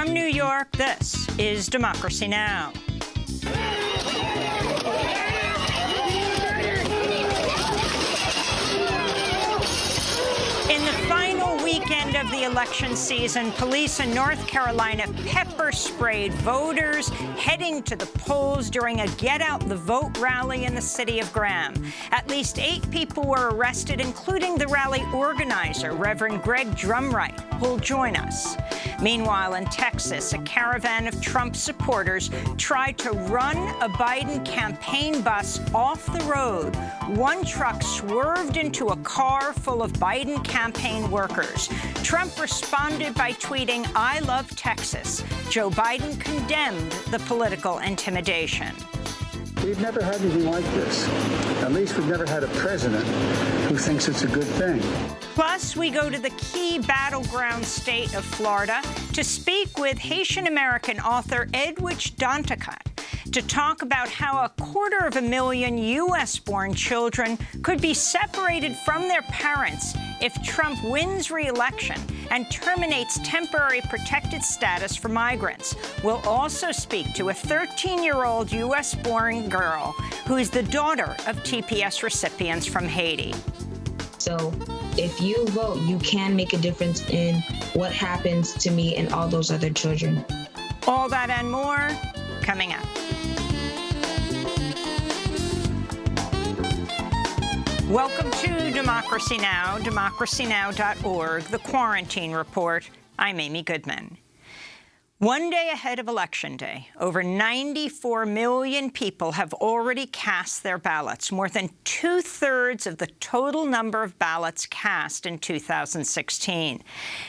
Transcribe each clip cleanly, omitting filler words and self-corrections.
From New York, this is Democracy Now! In the final weekend of the election season, police in North Carolina pepper sprayed voters heading to the polls during a Get Out the Vote rally in the city of Graham. At least 8 people were arrested, including the rally organizer, Reverend Greg Drumright, who'll join us. Meanwhile, in Texas, a caravan of Trump supporters tried to run a Biden campaign bus off the road. One truck swerved into a car full of Biden campaign workers. Trump responded by tweeting, "I love Texas." Joe Biden condemned the political intimidation. We've never had anything like this. At least we've never had a president who thinks it's a good thing. Plus, we go to the key battleground state of Florida to speak with Haitian-American author Edwidge Danticat to talk about how 250,000 U.S.-born children could be separated from their parents if Trump wins re-election and terminates temporary protected status for migrants. We'll also speak to a 13-year-old U.S.-born girl who is the daughter of TPS recipients from Haiti. So if you vote, you can make a difference in what happens to me and all those other children. All that and more coming up. Welcome to Democracy Now!, democracynow.org, The Quarantine Report. I'm Amy Goodman. One day ahead of Election Day, over 94 million people have already cast their ballots, more than 2/3 of the total number of ballots cast in 2016.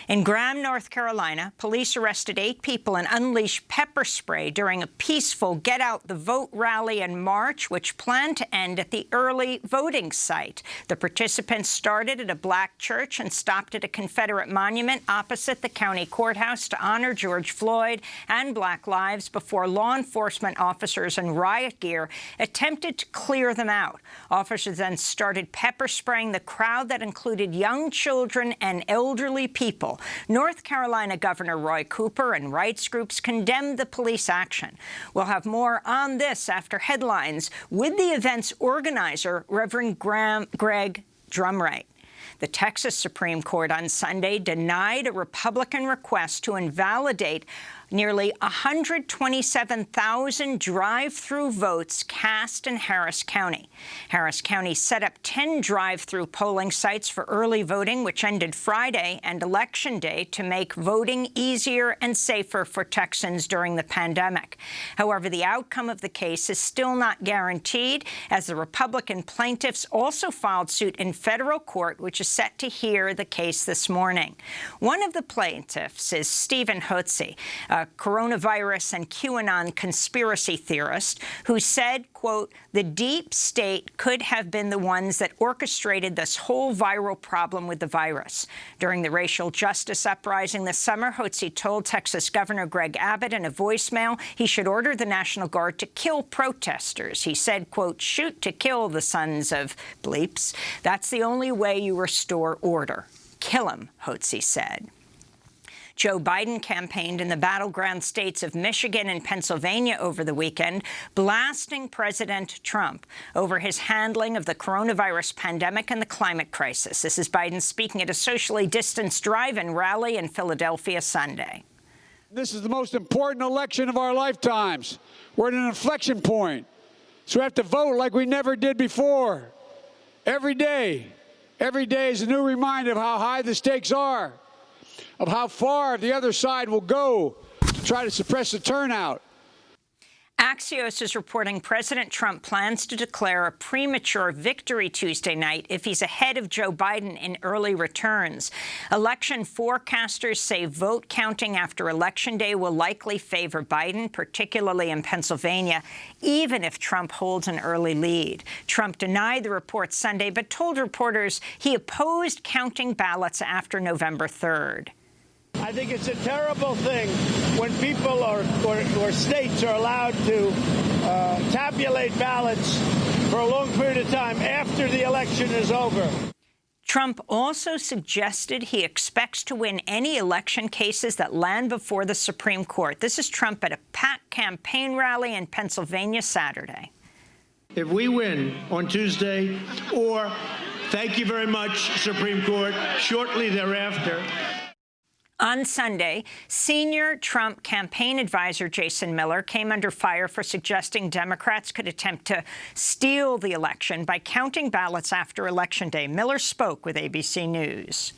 In Graham, North Carolina, police arrested 8 people and unleashed pepper spray during a peaceful Get Out the Vote rally in March, which planned to end at the early voting site. The participants started at a black church and stopped at a Confederate monument opposite the county courthouse to honor George Floyd and Black lives before law enforcement officers in riot gear attempted to clear them out. Officers then started pepper spraying the crowd that included young children and elderly people. North Carolina Governor Roy Cooper and rights groups condemned the police action. We'll have more on this after headlines with the event's organizer, Reverend Greg Drumright. The Texas Supreme Court on Sunday denied a Republican request to invalidate nearly 127,000 drive-through votes cast in Harris County. Harris County set up 10 drive-through polling sites for early voting, which ended Friday and Election Day, to make voting easier and safer for Texans during the pandemic. However, the outcome of the case is still not guaranteed, as the Republican plaintiffs also filed suit in federal court, which is set to hear the case this morning. One of the plaintiffs is Stephen Hotze, a coronavirus and QAnon conspiracy theorist, who said, quote, "The deep state could have been the ones that orchestrated this whole viral problem with the virus." During the racial justice uprising this summer, Hotze told Texas Governor Greg Abbott in a voicemail he should order the National Guard to kill protesters. He said, quote, "Shoot to kill the sons of bleeps. That's the only way you restore order. Kill 'em," Hotze said. Joe Biden campaigned in the battleground states of Michigan and Pennsylvania over the weekend, blasting President Trump over his handling of the coronavirus pandemic and the climate crisis. This is Biden speaking at a socially distanced drive-in rally in Philadelphia Sunday. This is the most important election of our lifetimes. We're at an inflection point. So we have to vote like we never did before. Every day is a new reminder of how high the stakes are, of how far the other side will go to try to suppress the turnout. Axios is reporting President Trump plans to declare a premature victory Tuesday night if he's ahead of Joe Biden in early returns. Election forecasters say vote counting after Election Day will likely favor Biden, particularly in Pennsylvania, even if Trump holds an early lead. Trump denied the report Sunday, but told reporters he opposed counting ballots after November 3rd. I think it's a terrible thing when people or states are allowed to tabulate ballots for a long period of time after the election is over. Trump also suggested he expects to win any election cases that land before the Supreme Court. This is Trump at a packed campaign rally in Pennsylvania Saturday. If we win on Tuesday, or, thank you very much, Supreme Court, shortly thereafter. On Sunday, senior Trump campaign advisor Jason Miller came under fire for suggesting Democrats could attempt to steal the election by counting ballots after Election Day. Miller spoke with ABC News.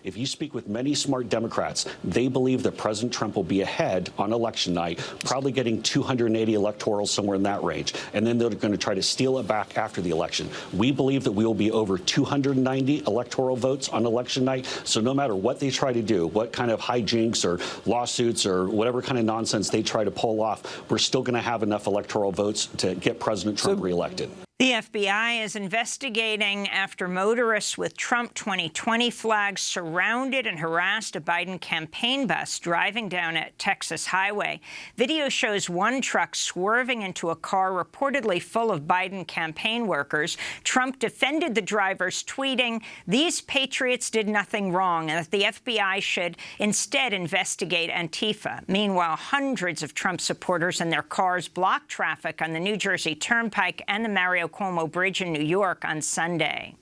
If you speak with many smart Democrats, they believe that President Trump will be ahead on election night, probably getting 280 electorals, somewhere in that range. And then they're going to try to steal it back after the election. We believe that we will be over 290 electoral votes on election night. So no matter what they try to do, what kind of hijinks or lawsuits or whatever kind of nonsense they try to pull off, we're still going to have enough electoral votes to get President Trump reelected. The FBI is investigating after motorists with Trump 2020 flags surrounded and harassed a Biden campaign bus driving down a Texas highway. Video shows one truck swerving into a car reportedly full of Biden campaign workers. Trump defended the drivers, tweeting, "These patriots did nothing wrong," and that the FBI should instead investigate Antifa. Meanwhile, hundreds of Trump supporters and their cars blocked traffic on the New Jersey Turnpike and the Mario Cuomo Bridge in New York on Sunday.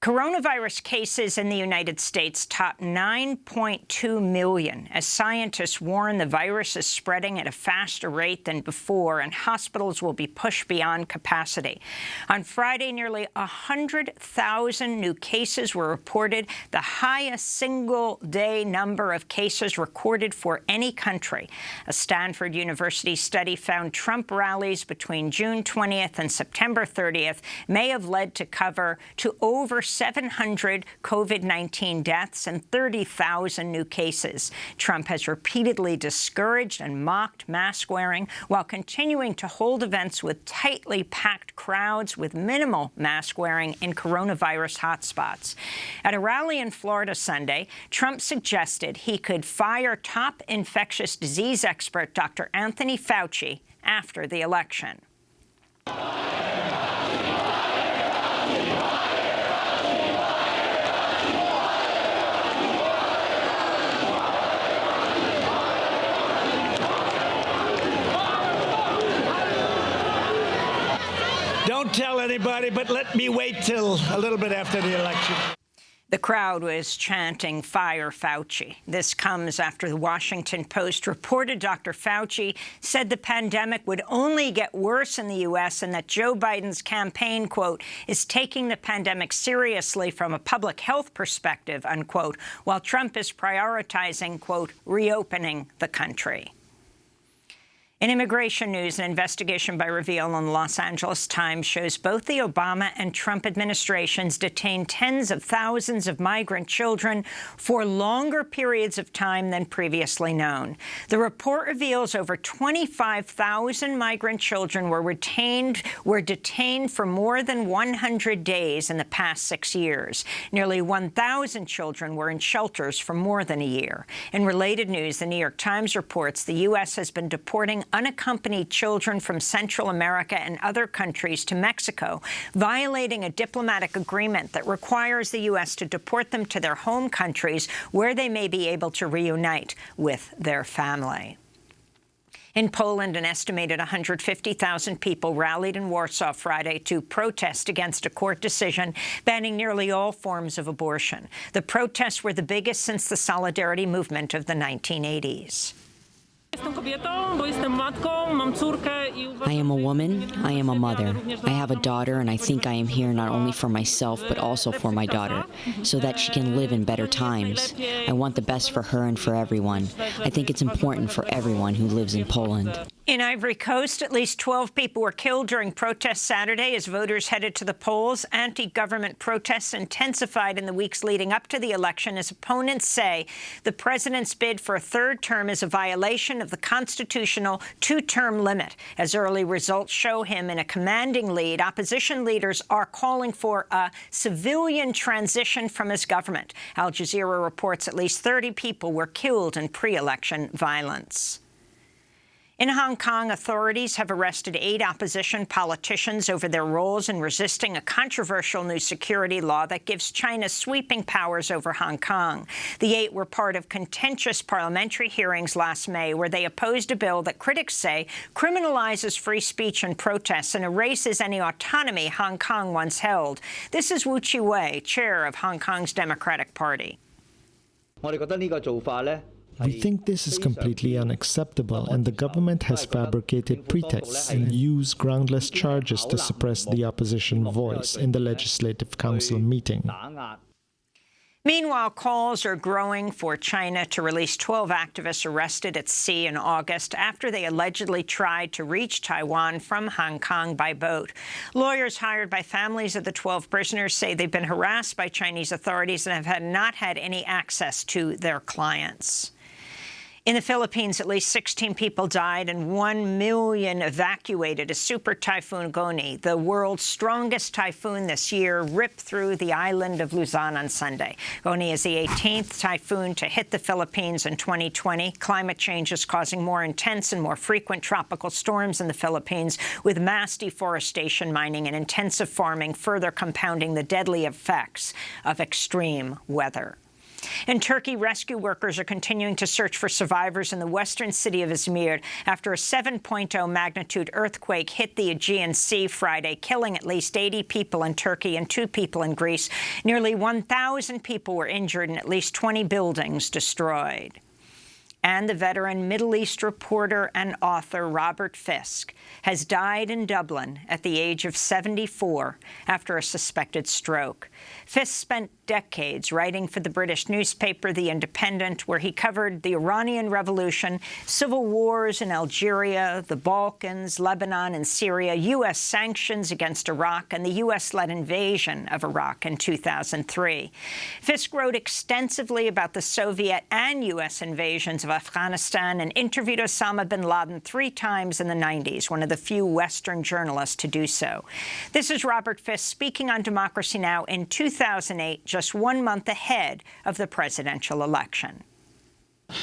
Coronavirus cases in the United States topped 9.2 million as scientists warn the virus is spreading at a faster rate than before and hospitals will be pushed beyond capacity. On Friday, nearly 100,000 new cases were reported, the highest single-day number of cases recorded for any country. A Stanford University study found Trump rallies between June 20th and September 30th may have led to over 700 COVID-19 deaths and 30,000 new cases. Trump has repeatedly discouraged and mocked mask wearing while continuing to hold events with tightly packed crowds with minimal mask wearing in coronavirus hotspots. At a rally in Florida Sunday, Trump suggested he could fire top infectious disease expert Dr. Anthony Fauci after the election. Don't tell anybody, but let me wait till a little bit after the election. The crowd was chanting, "Fire Fauci." This comes after the Washington Post reported Dr. Fauci said the pandemic would only get worse in the U.S. and that Joe Biden's campaign, quote, is taking the pandemic seriously from a public health perspective, unquote, while Trump is prioritizing, quote, reopening the country. In immigration news, an investigation by Reveal in the Los Angeles Times shows both the Obama and Trump administrations detained tens of thousands of migrant children for longer periods of time than previously known. The report reveals over 25,000 migrant children were detained for more than 100 days in the past 6 years. Nearly 1,000 children were in shelters for more than a year. In related news, the New York Times reports the U.S. has been deporting unaccompanied children from Central America and other countries to Mexico, violating a diplomatic agreement that requires the U.S. to deport them to their home countries where they may be able to reunite with their family. In Poland, an estimated 150,000 people rallied in Warsaw Friday to protest against a court decision banning nearly all forms of abortion. The protests were the biggest since the Solidarity movement of the 1980s. I am a woman, I am a mother. I have a daughter, and I think I am here not only for myself, but also for my daughter, so that she can live in better times. I want the best for her and for everyone. I think it's important for everyone who lives in Poland. In Ivory Coast, at least 12 people were killed during protests Saturday as voters headed to the polls. Anti-government protests intensified in the weeks leading up to the election as opponents say the president's bid for a third term is a violation of the constitutional two-term limit. As early results show him in a commanding lead, opposition leaders are calling for a civilian transition from his government. Al Jazeera reports at least 30 people were killed in pre-election violence. In Hong Kong, authorities have arrested 8 opposition politicians over their roles in resisting a controversial new security law that gives China sweeping powers over Hong Kong. The 8 were part of contentious parliamentary hearings last May, where they opposed a bill that critics say criminalizes free speech and protests and erases any autonomy Hong Kong once held. This is Wu Chi-wei, chair of Hong Kong's Democratic Party. We think this is completely unacceptable, and the government has fabricated pretexts and used groundless charges to suppress the opposition voice in the Legislative Council meeting. Meanwhile, calls are growing for China to release 12 activists arrested at sea in August after they allegedly tried to reach Taiwan from Hong Kong by boat. Lawyers hired by families of the 12 prisoners say they've been harassed by Chinese authorities and have not had any access to their clients. In the Philippines, at least 16 people died and 1 million evacuated as Super Typhoon Goni, the world's strongest typhoon this year, ripped through the island of Luzon on Sunday. Goni is the 18th typhoon to hit the Philippines in 2020. Climate change is causing more intense and more frequent tropical storms in the Philippines, with mass deforestation, mining, and intensive farming further compounding the deadly effects of extreme weather. In Turkey, rescue workers are continuing to search for survivors in the western city of Izmir after a 7.0 magnitude earthquake hit the Aegean Sea Friday, killing at least 80 people in Turkey and 2 people in Greece. Nearly 1,000 people were injured and at least 20 buildings destroyed. And the veteran Middle East reporter and author Robert Fisk has died in Dublin at the age of 74 after a suspected stroke. Fisk spent decades writing for the British newspaper The Independent, where he covered the Iranian Revolution, civil wars in Algeria, the Balkans, Lebanon, and Syria, U.S. sanctions against Iraq, and the U.S.-led invasion of Iraq in 2003. Fisk wrote extensively about the Soviet and U.S. invasions of Afghanistan and interviewed Osama bin Laden 3 times in the 90s, one of the few Western journalists to do so. This is Robert Fisk speaking on Democracy Now! In 2008, just 1 month ahead of the presidential election.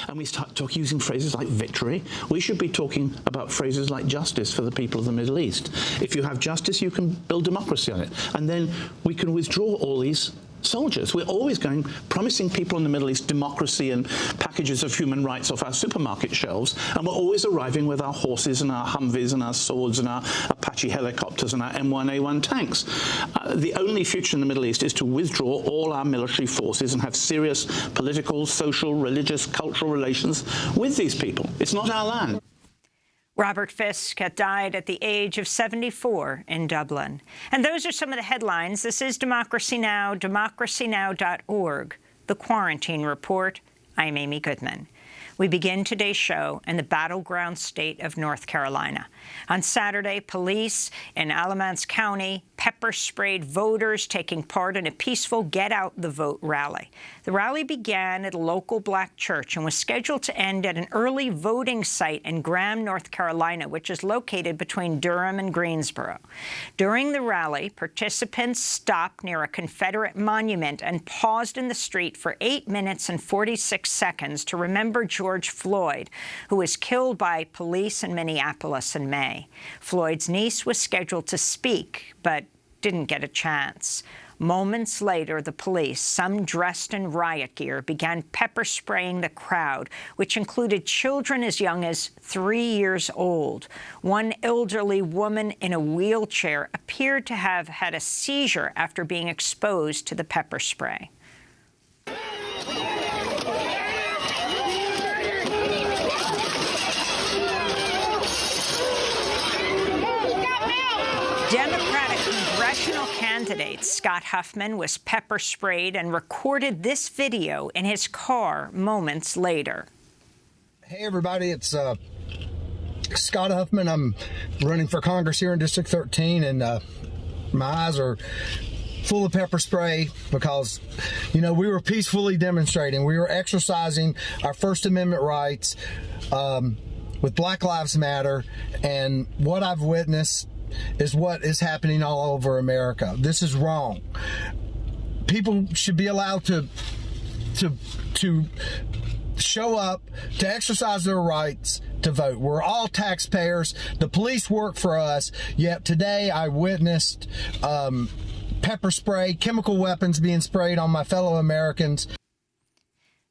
And we start using phrases like victory. We should be talking about phrases like justice for the people of the Middle East. If you have justice, you can build democracy on it. And then we can withdraw all these soldiers. We're always promising people in the Middle East democracy and packages of human rights off our supermarket shelves, and we're always arriving with our horses and our Humvees and our swords and our Apache helicopters and our M1A1 tanks. The only future in the Middle East is to withdraw all our military forces and have serious political, social, religious, cultural relations with these people. It's not our land. Robert Fisk had died at the age of 74 in Dublin. And those are some of the headlines. This is Democracy Now!, democracynow.org, The Quarantine Report. I'm Amy Goodman. We begin today's show in the battleground state of North Carolina. On Saturday, police in Alamance County pepper-sprayed voters taking part in a peaceful Get Out the Vote rally. The rally began at a local black church and was scheduled to end at an early voting site in Graham, North Carolina, which is located between Durham and Greensboro. During the rally, participants stopped near a Confederate monument and paused in the street for 8 minutes and 46 seconds to remember George Floyd, who was killed by police in Minneapolis in May. Floyd's niece was scheduled to speak, but didn't get a chance. Moments later, the police, some dressed in riot gear, began pepper spraying the crowd, which included children as young as 3 years old. One elderly woman in a wheelchair appeared to have had a seizure after being exposed to the pepper spray. Democratic congressional candidate Scott Huffman was pepper sprayed and recorded this video in his car moments later. Hey, everybody, it's Scott Huffman. I'm running for Congress here in District 13, and my eyes are full of pepper spray because, you know, we were peacefully demonstrating. We were exercising our First Amendment rights with Black Lives Matter, and what I've witnessed is what is happening all over America. This is wrong. People should be allowed to show up, to exercise their rights, to vote. We're all taxpayers. The police work for us. Yet today I witnessed pepper spray, chemical weapons being sprayed on my fellow Americans.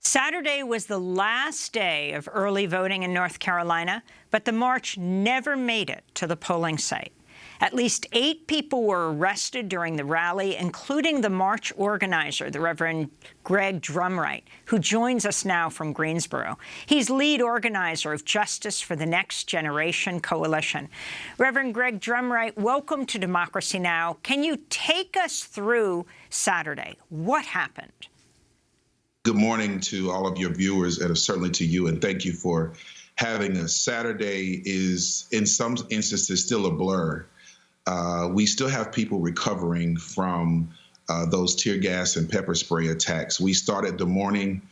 Saturday was the last day of early voting in North Carolina, but the march never made it to the polling site. At least 8 people were arrested during the rally, including the march organizer, the Reverend Greg Drumright, who joins us now from Greensboro. He's lead organizer of Justice for the Next Generation Coalition. Reverend Greg Drumright, welcome to Democracy Now! Can you take us through Saturday? What happened? Good morning to all of your viewers, and certainly to you, and thank you for having us. Saturday is, in some instances, still a blur. We still have people recovering from those tear gas and pepper spray attacks. We started the morning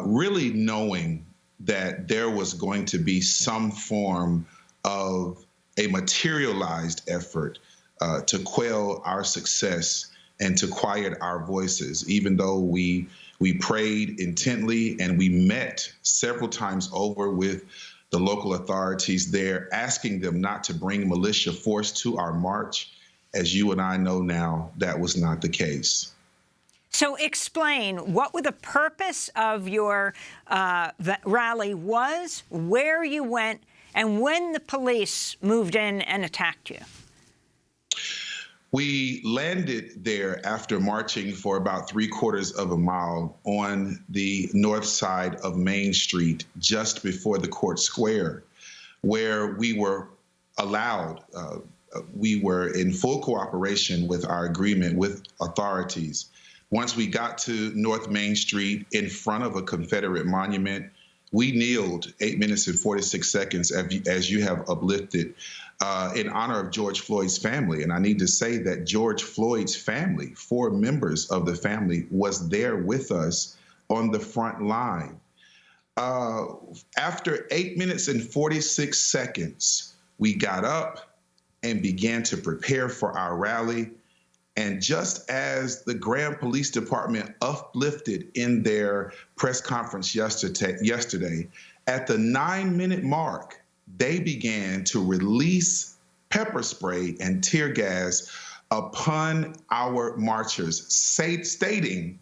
really knowing that there was going to be some form of a materialized effort to quell our success and to quiet our voices, even though we prayed intently and we met several times over with the local authorities there, asking them not to bring militia force to our march. As you and I know now, that was not the case. So explain what the purpose of your rally was, where you went, and when the police moved in and attacked you. We landed there after marching for about 3/4 of a mile on the north side of Main Street, just before the Court Square, where we were allowed, we were in full cooperation with our agreement with authorities. Once we got to North Main Street in front of a Confederate monument, we kneeled 8 minutes and 46 seconds, as you have uplifted, in honor of George Floyd's family. And I need to say that George Floyd's family, 4 members of the family, was there with us on the front line. After 8 minutes and 46 seconds, we got up and began to prepare for our rally. And just as the Graham Police Department uplifted in their press conference yesterday, at the 9-minute mark, they began to release pepper spray and tear gas upon our marchers, stating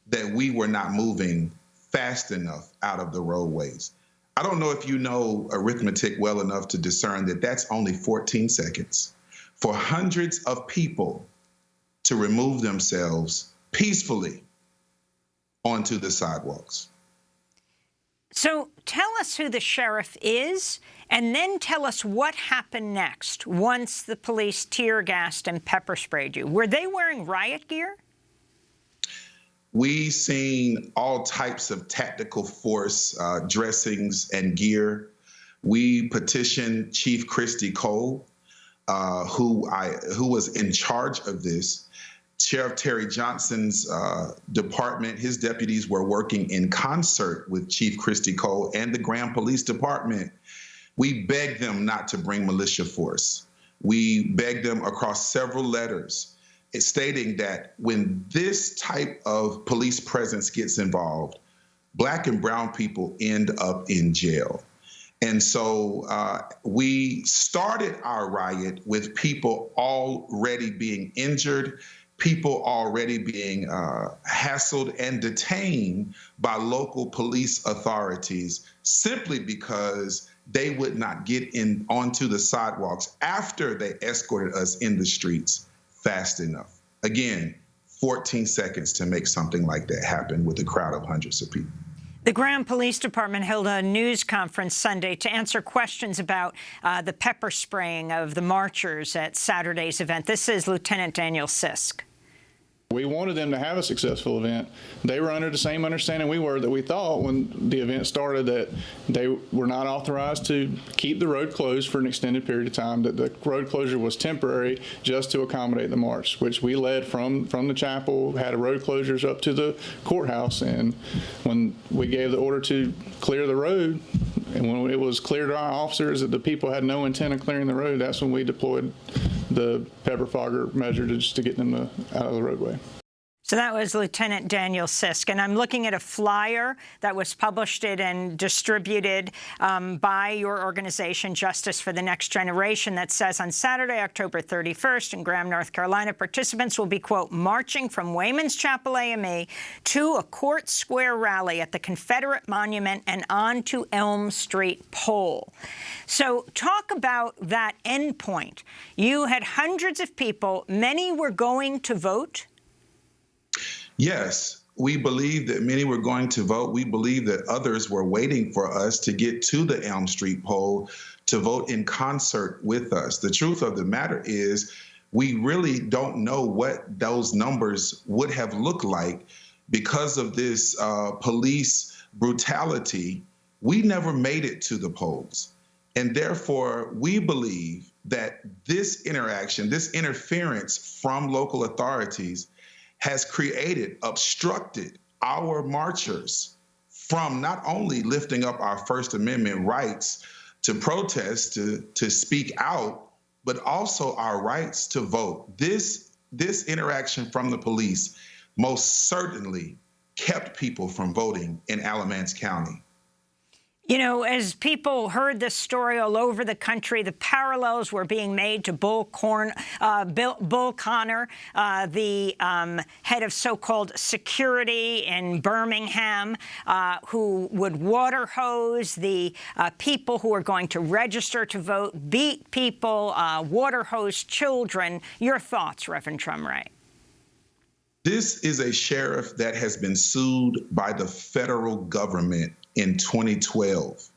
that we were not moving fast enough out of the roadways. I don't know if you know arithmetic well enough to discern that that's only 14 seconds for hundreds of people to remove themselves peacefully onto the sidewalks. So tell us who the sheriff is, and then tell us what happened next once the police tear gassed and pepper sprayed you. Were they wearing riot gear? We seen all types of tactical force dressings and gear. We petitioned Chief Christy Cole, who was in charge of this. Sheriff Terry Johnson's department, his deputies were working in concert with Chief Christy Cole and the Graham Police Department. We begged them not to bring militia force. We begged them across several letters stating that when this type of police presence gets involved, Black and brown people end up in jail. And so we started our riot with people already being injured, people already being hassled and detained by local police authorities simply because they would not get onto the sidewalks after they escorted us in the streets fast enough. Again, 14 seconds to make something like that happen with a crowd of hundreds of people. The Graham Police Department held a news conference Sunday to answer questions about the pepper spraying of the marchers at Saturday's event. This is Lieutenant Daniel Sisk. We wanted them to have a successful event. They were under the same understanding we were, that we thought when the event started that they were not authorized to keep the road closed for an extended period of time, that the road closure was temporary just to accommodate the march, which we led from the chapel, had a road closures up to the courthouse. And when we gave the order to clear the road, and when it was clear to our officers that the people had no intent of clearing the road, that's when we deployed the pepper fogger measure just to get them out of the roadway. So that was Lieutenant Daniel Sisk. And I'm looking at a flyer that was published and distributed by your organization, Justice for the Next Generation, that says on Saturday, October 31st in Graham, North Carolina, participants will be, quote, marching from Wayman's Chapel AME to a Court Square rally at the Confederate Monument and on to Elm Street Pole. So talk about that endpoint. You had hundreds of people. Many were going to vote. Yes, we believe that many were going to vote. We believe that others were waiting for us to get to the Elm Street poll to vote in concert with us. The truth of the matter is we really don't know what those numbers would have looked like because of this police brutality. We never made it to the polls. And therefore, we believe that this interaction, this interference from local authorities has obstructed our marchers from not only lifting up our First Amendment rights to protest, to speak out, but also our rights to vote. This interaction from the police most certainly kept people from voting in Alamance County. You know, as people heard this story all over the country, the parallels were being made to Bull Connor, the head of so-called security in Birmingham, who would water hose the people who are going to register to vote, beat people, water hose children. Your thoughts, Reverend Drumright? This is a sheriff that has been sued by the federal government in 2012.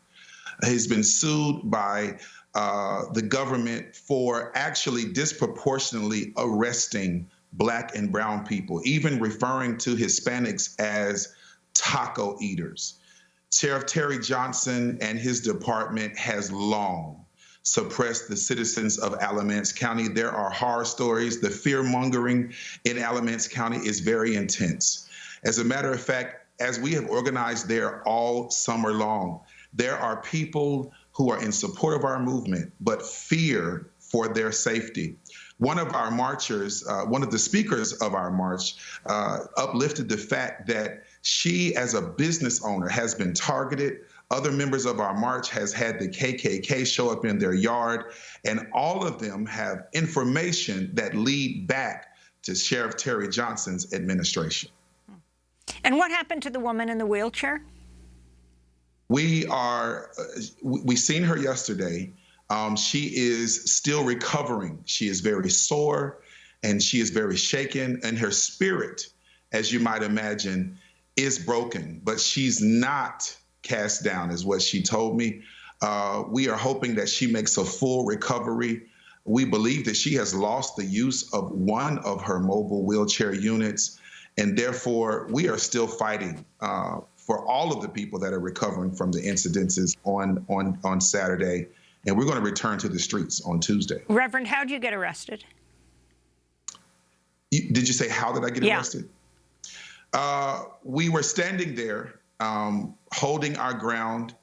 He's been sued by the government for actually disproportionately arresting Black and brown people, even referring to Hispanics as taco eaters. Sheriff Terry Johnson and his department has long suppressed the citizens of Alamance County. There are horror stories. The fear-mongering in Alamance County is very intense. As a matter of fact, as we have organized there all summer long, there are people who are in support of our movement, but fear for their safety. One of our marchers, one of the speakers of our march, uplifted the fact that she, as a business owner, has been targeted. Other members of our march has had the KKK show up in their yard, and all of them have information that lead back to Sheriff Terry Johnson's administration. And what happened to the woman in the wheelchair? We seen her yesterday. She is still recovering. She is very sore and she is very shaken, and her spirit, as you might imagine, is broken, but she's not cast down, is what she told me. We are hoping that she makes a full recovery. We believe that she has lost the use of one of her mobile wheelchair units, and therefore we are still fighting for all of the people that are recovering from the incidences on Saturday, and we're going to return to the streets on Tuesday. Reverend, how did you get arrested? Did you say, how did I get arrested? We were standing there holding our ground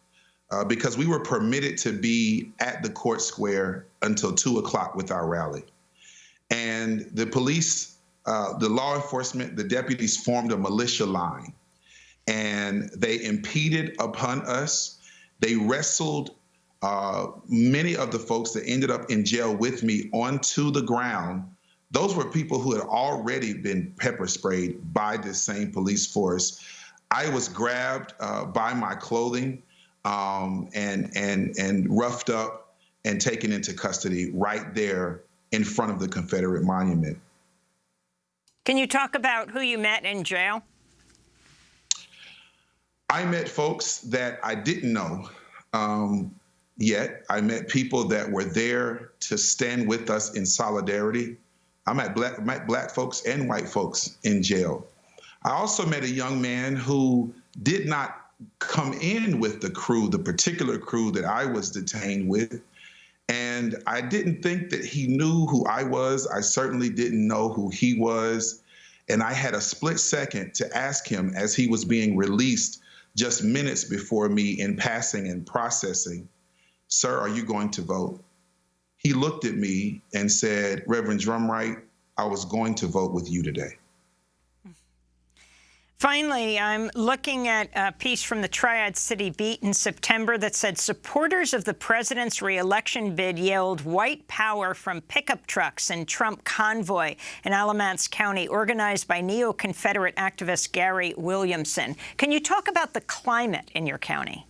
because we were permitted to be at the court square until 2 o'clock with our rally. And the police, the law enforcement, the deputies formed a militia line, and they impeded upon us. They wrestled many of the folks that ended up in jail with me onto the ground. Those were people who had already been pepper sprayed by this same police force. I was grabbed by my clothing and roughed up and taken into custody right there in front of the Confederate Monument. Can you talk about who you met in jail? I met folks that I didn't know yet. I met people that were there to stand with us in solidarity. I met black folks and white folks in jail. I also met a young man who did not come in with the crew, the particular crew that I was detained with. And I didn't think that he knew who I was. I certainly didn't know who he was. And I had a split second to ask him as he was being released just minutes before me in passing and processing, "Sir, are you going to vote?" He looked at me and said, "Reverend Drumright, I was going to vote with you today." Finally, I'm looking at a piece from the Triad City Beat in September that said supporters of the president's re-election bid yelled white power from pickup trucks in Trump convoy in Alamance County, organized by neo-Confederate activist Gary Williamson. Can you talk about the climate in your county?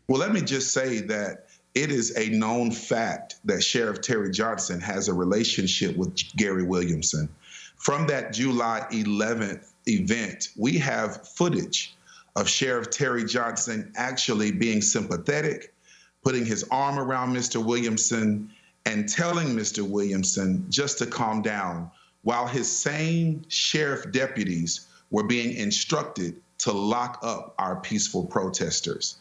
Well, let me just say that it is a known fact that Sheriff Terry Johnson has a relationship with Gary Williamson. From that July 11th event, we have footage of Sheriff Terry Johnson actually being sympathetic, putting his arm around Mr. Williamson and telling Mr. Williamson just to calm down, while his same sheriff deputies were being instructed to lock up our peaceful protesters.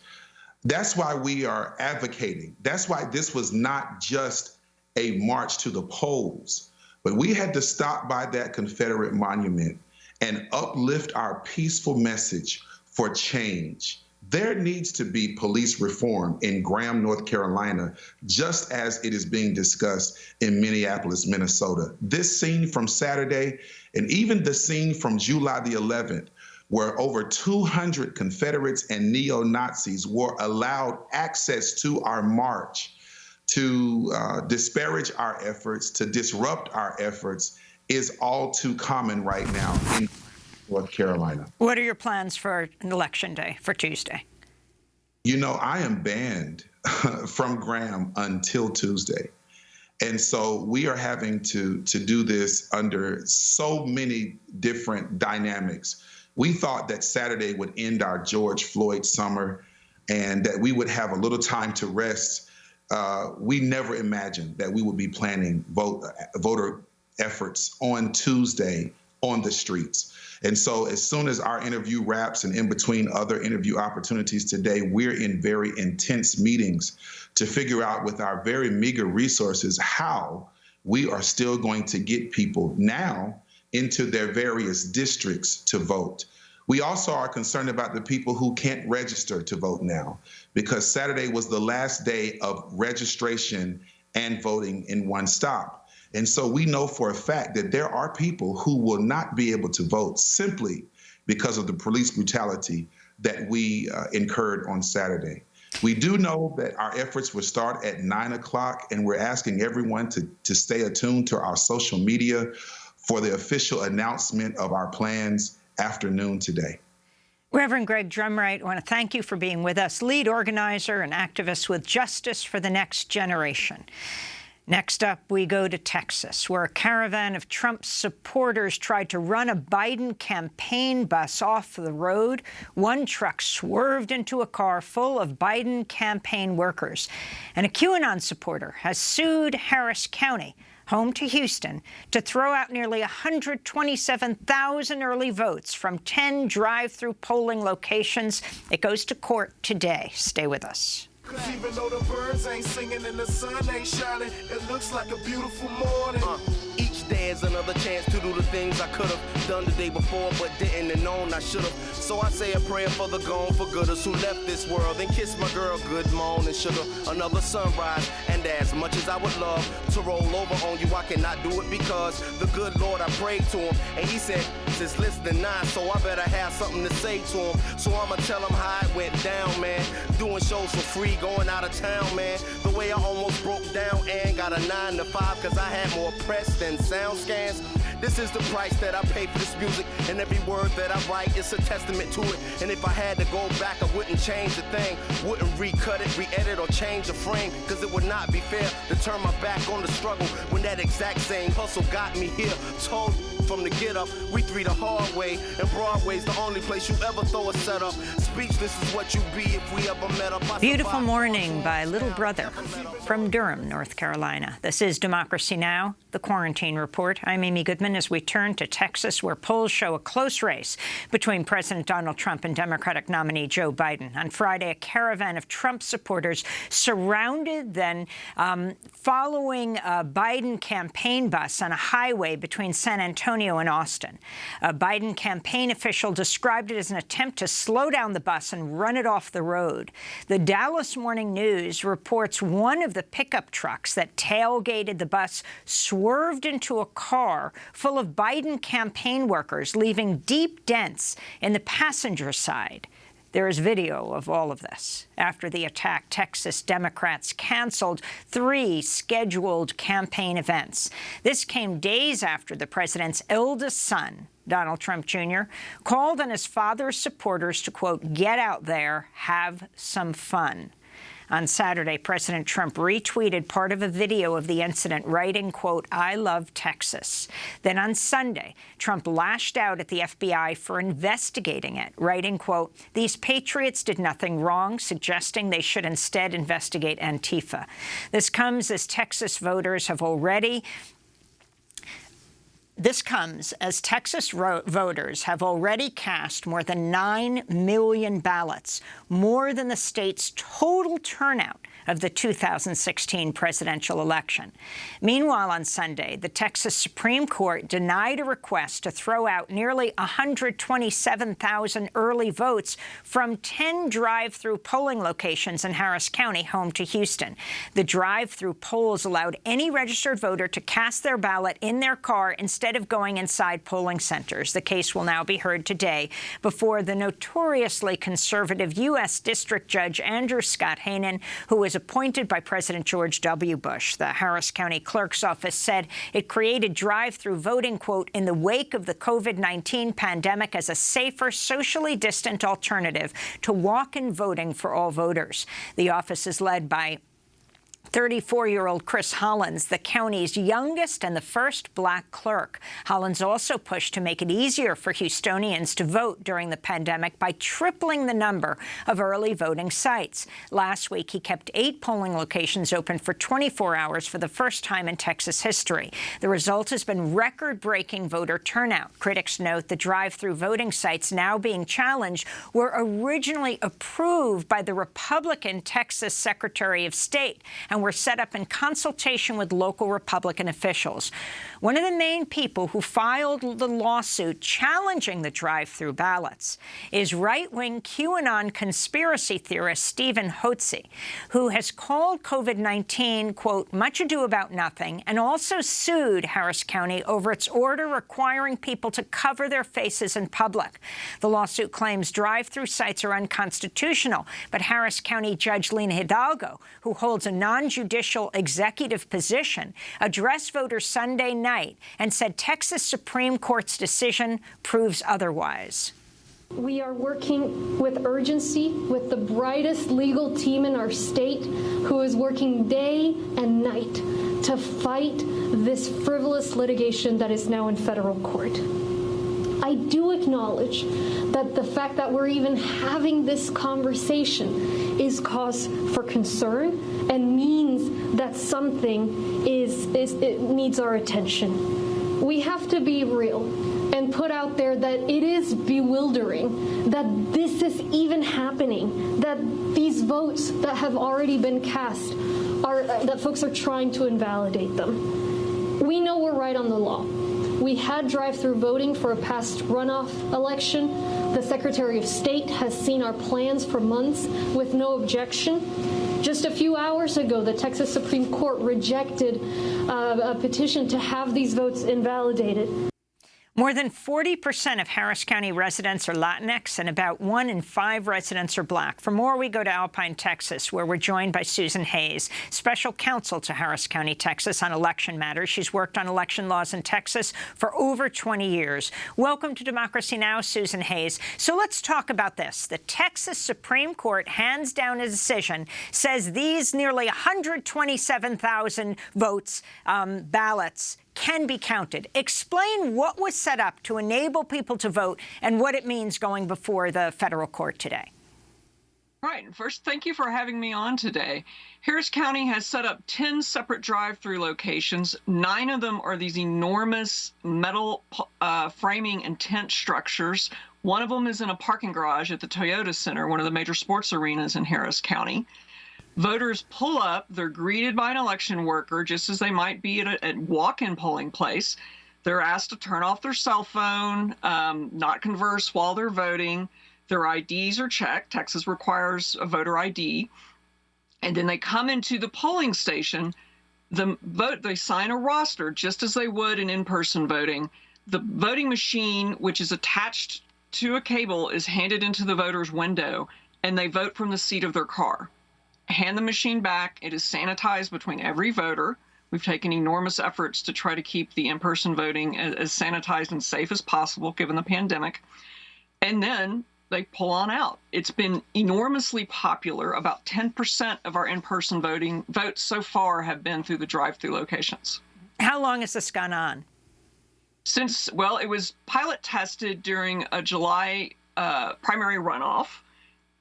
That's why we are advocating. That's why this was not just a march to the polls, but we had to stop by that Confederate monument and uplift our peaceful message for change. There needs to be police reform in Graham, North Carolina, just as it is being discussed in Minneapolis, Minnesota. This scene from Saturday, and even the scene from July the 11th, where over 200 Confederates and neo-Nazis were allowed access to our march to disparage our efforts, to disrupt our efforts, is all too common right now in North Carolina. What are your plans for an election day, for Tuesday? You know, I am banned from Graham until Tuesday. And so we are having to do this under so many different dynamics. We thought that Saturday would end our George Floyd summer and that we would have a little time to rest. We never imagined that we would be planning voter efforts on Tuesday on the streets. And so as soon as our interview wraps and in between other interview opportunities today, we're in very intense meetings to figure out with our very meager resources how we are still going to get people now into their various districts to vote. We also are concerned about the people who can't register to vote now, because Saturday was the last day of registration and voting in one stop. And so we know for a fact that there are people who will not be able to vote simply because of the police brutality that we incurred on Saturday. We do know that our efforts will start at 9 o'clock, and we're asking everyone to stay attuned to our social media for the official announcement of our plans afternoon today. Reverend Greg Drumright, I want to thank you for being with us, lead organizer and activist with Justice for the Next Generation. Next up, we go to Texas, where a caravan of Trump supporters tried to run a Biden campaign bus off the road. One truck swerved into a car full of Biden campaign workers. And a QAnon supporter has sued Harris County, home to Houston, to throw out nearly 127,000 early votes from 10 drive-through polling locations. It goes to court today. Stay with us. Even though the birds ain't singing and the sun ain't shining, it looks like a beautiful morning. Each day is another chance to do the things I could have done the day before but didn't and known I should have. So I say a prayer for the gone for gooders who left this world and kiss my girl good morning sugar. Another sunrise, and as much as I would love to roll over on you, I cannot do it because the good Lord, I prayed to him and he said it's listening now, so I better have something to say to him. So I'ma tell him how it went down, man. Doing shows for free, going out of town, man. The way I almost broke down and got a 9 to 5 cause I had more press than sound scans. This is the price that I pay for this music, and every word that I write is a testament to it. And if I had to go back, I wouldn't change a thing. Wouldn't recut it, re-edit, or change a frame, cause it would not be fair to turn my back on the struggle when that exact same hustle got me here. Told from the get up, we three the hard way, and Broadway's the only place you ever throw a set up. Speechless is what you be if we ever met up. Beautiful Morning by Little Brother from Durham, North Carolina. This is Democracy Now!, the Quarantine Report. I'm Amy Goodman as we turn to Texas, where polls show a close race between President Donald Trump and Democratic nominee Joe Biden. On Friday, a caravan of Trump supporters surrounded, then following a Biden campaign bus on a highway between San Antonio Antonio, and Austin. A Biden campaign official described it as an attempt to slow down the bus and run it off the road. The Dallas Morning News reports one of the pickup trucks that tailgated the bus swerved into a car full of Biden campaign workers, leaving deep dents in the passenger side. There is video of all of this. After the attack, Texas Democrats canceled 3 scheduled campaign events. This came days after the president's eldest son, Donald Trump Jr., called on his father's supporters to, quote, get out there, have some fun. On Saturday, President Trump retweeted part of a video of the incident, writing, quote, I love Texas. Then on Sunday, Trump lashed out at the FBI for investigating it, writing, quote, these patriots did nothing wrong, suggesting they should instead investigate Antifa. This comes as Texas voters have already cast more than 9 million ballots, more than the state's total turnout of the 2016 presidential election. Meanwhile, on Sunday, the Texas Supreme Court denied a request to throw out nearly 127,000 early votes from 10 drive-through polling locations in Harris County, home to Houston. The drive-through polls allowed any registered voter to cast their ballot in their car instead of going inside polling centers. The case will now be heard today before the notoriously conservative U.S. District Judge Andrew Scott Hainan, who was appointed by President George W. Bush. The Harris County Clerk's office said it created drive-through voting, quote, in the wake of the COVID-19 pandemic as a safer, socially distant alternative to walk-in voting for all voters. The office is led by 34-year-old Chris Hollins, the county's youngest and the first black clerk. Hollins also pushed to make it easier for Houstonians to vote during the pandemic by tripling the number of early voting sites. Last week, he kept 8 polling locations open for 24 hours for the first time in Texas history. The result has been record-breaking voter turnout. Critics note the drive-through voting sites now being challenged were originally approved by the Republican Texas Secretary of State and were set up in consultation with local Republican officials. One of the main people who filed the lawsuit challenging the drive-through ballots is right-wing QAnon conspiracy theorist Stephen Hotze, who has called COVID-19, quote, much ado about nothing, and also sued Harris County over its order requiring people to cover their faces in public. The lawsuit claims drive-through sites are unconstitutional, but Harris County Judge Lina Hidalgo, who holds a non-judicial executive position, addressed voters Sunday night and said Texas Supreme Court's decision proves otherwise. We are working with urgency with the brightest legal team in our state who is working day and night to fight this frivolous litigation that is now in federal court. I do acknowledge that the fact that we're even having this conversation is cause for concern and means that something it needs our attention. We have to be real and put out there that it is bewildering that this is even happening, that these votes that have already been cast that folks are trying to invalidate them. We know we're right on the law. We had drive-through voting for a past runoff election. The Secretary of State has seen our plans for months with no objection. Just a few hours ago, the Texas Supreme Court rejected a petition to have these votes invalidated. More than 40% of Harris County residents are Latinx, and about 1 in 5 residents are black. For more, we go to Alpine, Texas, where we're joined by Susan Hayes, special counsel to Harris County, Texas, on election matters. She's worked on election laws in Texas for over 20 years. Welcome to Democracy Now!, Susan Hayes. So let's talk about this. The Texas Supreme Court hands down a decision, says these nearly 127,000 votes, ballots, can be counted. Explain what was set up to enable people to vote and what it means going before the federal court today. Right. First, thank you for having me on today. Harris County has set up 10 separate drive-through locations. 9 of them are these enormous metal framing and tent structures. One of them is in a parking garage at the Toyota Center, one of the major sports arenas in Harris County. Voters pull up, they're greeted by an election worker, just as they might be at a walk-in polling place. They're asked to turn off their cell phone, not converse while they're voting. Their IDs are checked. Texas requires a voter ID. And then they come into the polling station. They sign a roster just as they would in in-person voting. The voting machine, which is attached to a cable, is handed into the voter's window, and they vote from the seat of their car. Hand the machine back. It is sanitized between every voter. We've taken enormous efforts to try to keep the in-person voting as sanitized and safe as possible, given the pandemic. And then they pull on out. It's been enormously popular. About 10% of our in-person votes so far have been through the drive-through locations. How long has this gone on? Well, it was pilot tested during a July primary runoff,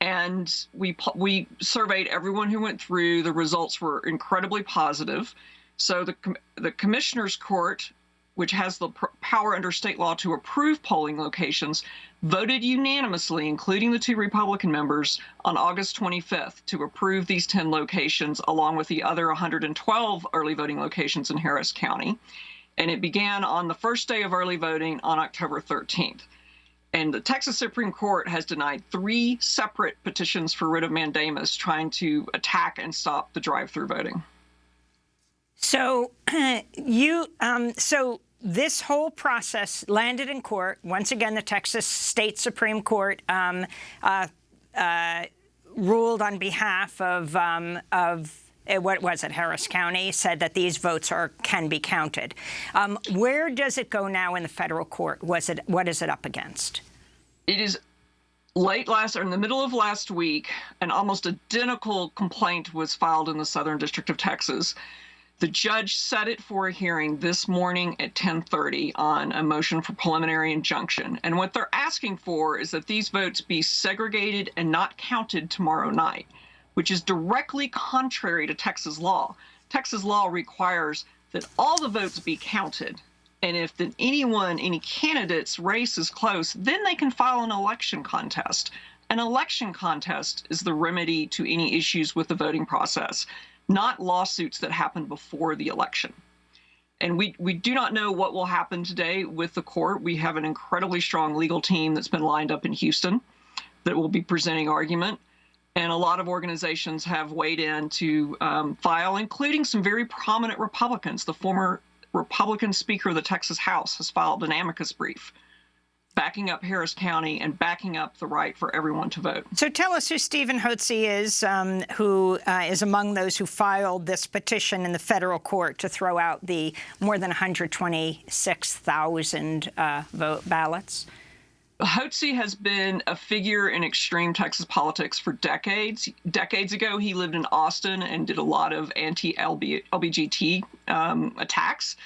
and we surveyed everyone who went through. The results were incredibly positive. So the Commissioner's Court, which has the power under state law to approve polling locations, voted unanimously, including the 2 Republican members, on August 25th to approve these 10 locations, along with the other 112 early voting locations in Harris County. And it began on the first day of early voting on October 13th. And the Texas Supreme Court has denied 3 separate petitions for writ of mandamus trying to attack and stop the drive-through voting. So so this whole process landed in court. Once again, the Texas State Supreme Court ruled on behalf of what was it, Harris County, said that these votes can be counted. Where does it go now in the federal court? What is it up against? It is in the middle of last week, an almost identical complaint was filed in the Southern District of Texas. The judge set it for a hearing this morning at 10:30 on a motion for preliminary injunction. And what they're asking for is that these votes be segregated and not counted tomorrow night, which is directly contrary to Texas law. Texas law requires that all the votes be counted. And if any candidate's race is close, then they can file an election contest. An election contest is the remedy to any issues with the voting process, not lawsuits that happen before the election. And we do not know what will happen today with the court. We have an incredibly strong legal team that's been lined up in Houston that will be presenting argument. And a lot of organizations have weighed in to file, including some very prominent Republicans. The former Republican Speaker of the Texas House has filed an amicus brief backing up Harris County and backing up the right for everyone to vote. So tell us who Stephen Hotze is, who is among those who filed this petition in the federal court to throw out the more than 126,000 vote ballots. Hotze has been a figure in extreme Texas politics for decades. Decades ago, he lived in Austin and did a lot of anti-LBGT attacks.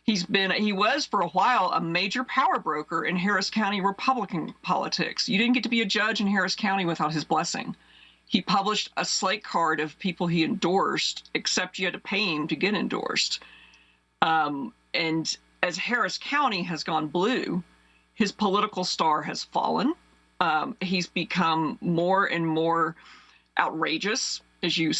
He was for a while a major power broker in Harris County Republican politics. You didn't get to be a judge in Harris County without his blessing. He published a slate card of people he endorsed, except you had to pay him to get endorsed. And as Harris County has gone blue, his political star has fallen. He's become more and more outrageous, as you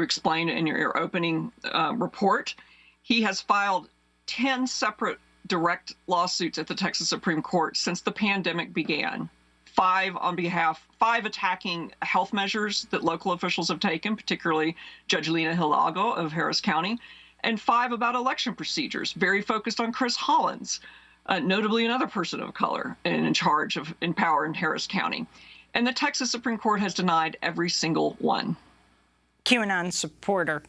explained in your opening report. He has filed 10 separate direct lawsuits at the Texas Supreme Court since the pandemic began. 5 attacking health measures that local officials have taken, particularly Judge Lena Hilago of Harris County, and 5 about election procedures, very focused on Chris Hollins, notably another person of color and in power in Harris County. And the Texas Supreme Court has denied every single one. QAnon supporter.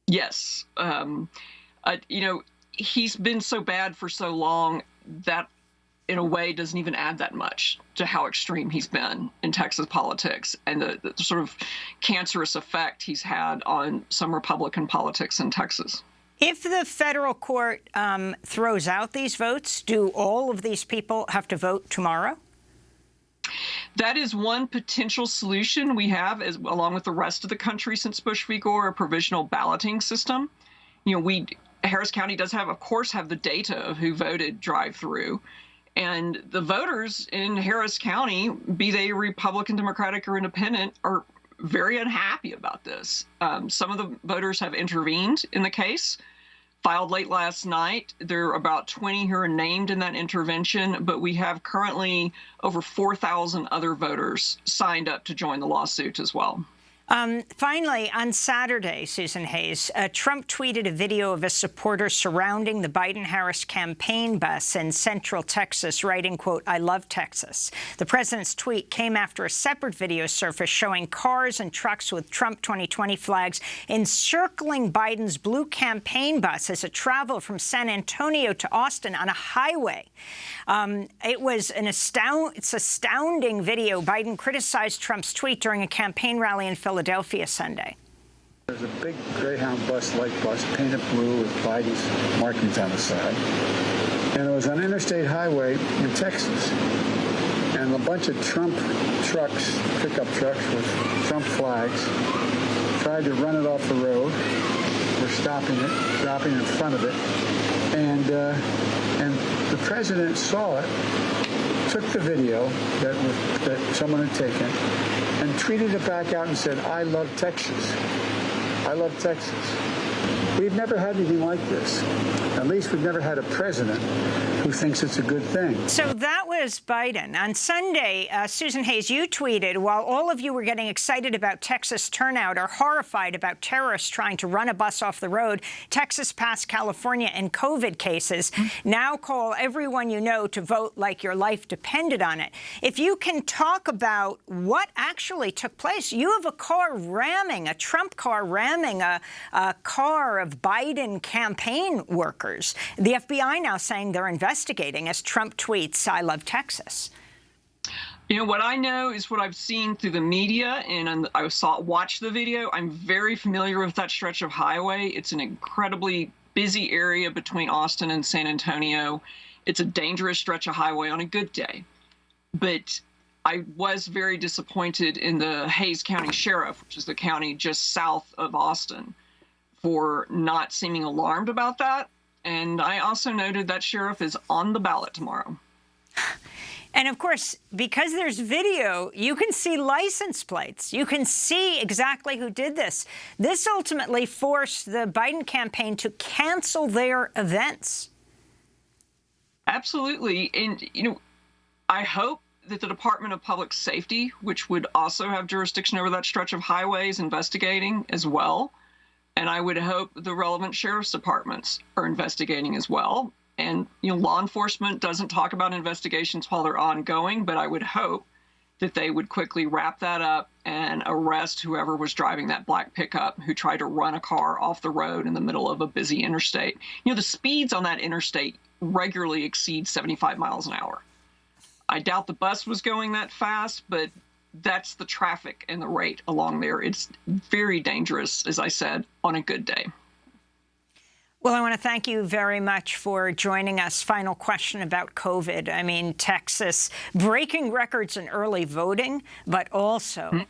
Yes. He's been so bad for so long that, in a way, doesn't even add that much to how extreme he's been in Texas politics and the sort of cancerous effect he's had on some Republican politics in Texas. If the federal court throws out these votes, do all of these people have to vote tomorrow? That is one potential solution we have, along with the rest of the country since Bush v. Gore, a provisional balloting system. Harris County does have the data of who voted drive-through. And the voters in Harris County, be they Republican, Democratic, or Independent, are very unhappy about this. Some of the voters have intervened in the case. filed late last night. There are about 20 who are named in that intervention, but we have currently over 4,000 other voters signed up to join the lawsuit as well. Finally, on Saturday, Susan Hayes, Trump tweeted a video of his supporters surrounding the Biden-Harris campaign bus in central Texas, writing, quote, "I love Texas." The president's tweet came after a separate video surfaced showing cars and trucks with Trump 2020 flags encircling Biden's blue campaign bus as it traveled from San Antonio to Austin on a highway. It was it's astounding video. Biden criticized Trump's tweet during a campaign rally in Philadelphia Sunday. There's a big Greyhound bus, light bus, painted blue with Biden's markings on the side. And it was on Interstate Highway in Texas. And a bunch of Trump trucks, pickup trucks with Trump flags, tried to run it off the road. We're stopping in front of it. And the president saw it, took the video that someone had taken, and tweeted it back out and said, "I love Texas. I love Texas." We've never had anything like this. At least we've never had a president who thinks it's a good thing. So that was Biden. On Sunday, Susan Hayes, you tweeted, while all of you were getting excited about Texas turnout or horrified about terrorists trying to run a bus off the road, Texas passed California in COVID cases. Now call everyone you know to vote like your life depended on it. If you can talk about what actually took place, you have a Trump car ramming a car of Biden campaign workers. The FBI now saying they're investigating as Trump tweets, "I love Texas." You know, what I know is what I've seen through the media, and I watched the video. I'm very familiar with that stretch of highway. It's an incredibly busy area between Austin and San Antonio. It's a dangerous stretch of highway on a good day. But I was very disappointed in the Hays County Sheriff, which is the county just south of Austin, for not seeming alarmed about that. And I also noted that sheriff is on the ballot tomorrow. And of course, because there's video, you can see license plates. You can see exactly who did this. This ultimately forced the Biden campaign to cancel their events. Absolutely. And, you know, I hope that the Department of Public Safety, which would also have jurisdiction over that stretch of highways, investigating as well. And I would hope the relevant sheriff's departments are investigating as well. And, you know, law enforcement doesn't talk about investigations while they're ongoing, but I would hope that they would quickly wrap that up and arrest whoever was driving that black pickup who tried to run a car off the road in the middle of a busy interstate. You know, the speeds on that interstate regularly exceed 75 miles an hour. I doubt the bus was going that fast, but that's the traffic and the rate along there. It's very dangerous, as I said, on a good day. Well, I want to thank you very much for joining us. Final question about COVID. I mean, Texas breaking records in early voting, but also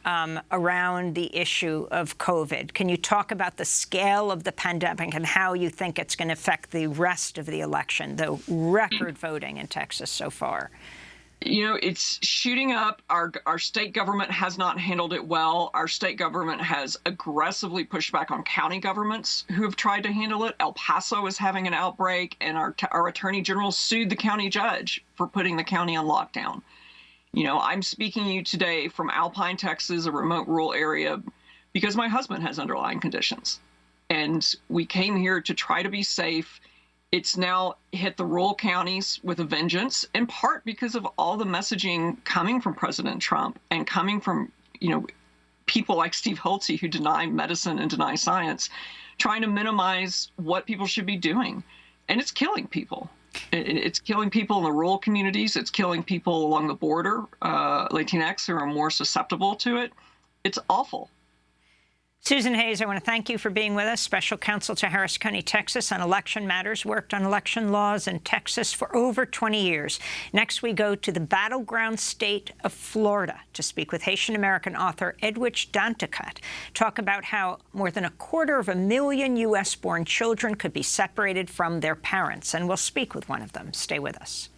around the issue of COVID. Can you talk about the scale of the pandemic and how you think it's going to affect the rest of the election, the record voting in Texas so far? You know, it's shooting up. Our state government has not handled it well. Our state government has aggressively pushed back on county governments who have tried to handle it. El Paso is having an outbreak, and our attorney general sued the county judge for putting the county on lockdown. You know, I'm speaking to you today from Alpine, Texas, a remote rural area, because my husband has underlying conditions. And we came here to try to be safe. It's now hit the rural counties with a vengeance, in part because of all the messaging coming from President Trump and coming from, you know, people like Steve Holtze who deny medicine and deny science, trying to minimize what people should be doing. And it's killing people. It's killing people in the rural communities. It's killing people along the border, Latinx who are more susceptible to it. It's awful. Susan Hayes, I want to thank you for being with us. Special counsel to Harris County, Texas on election matters, worked on election laws in Texas for over 20 years. Next, we go to the battleground state of Florida to speak with Haitian-American author Edwidge Danticat, talk about how more than 250,000 U.S.-born children could be separated from their parents. And we'll speak with one of them. Stay with us.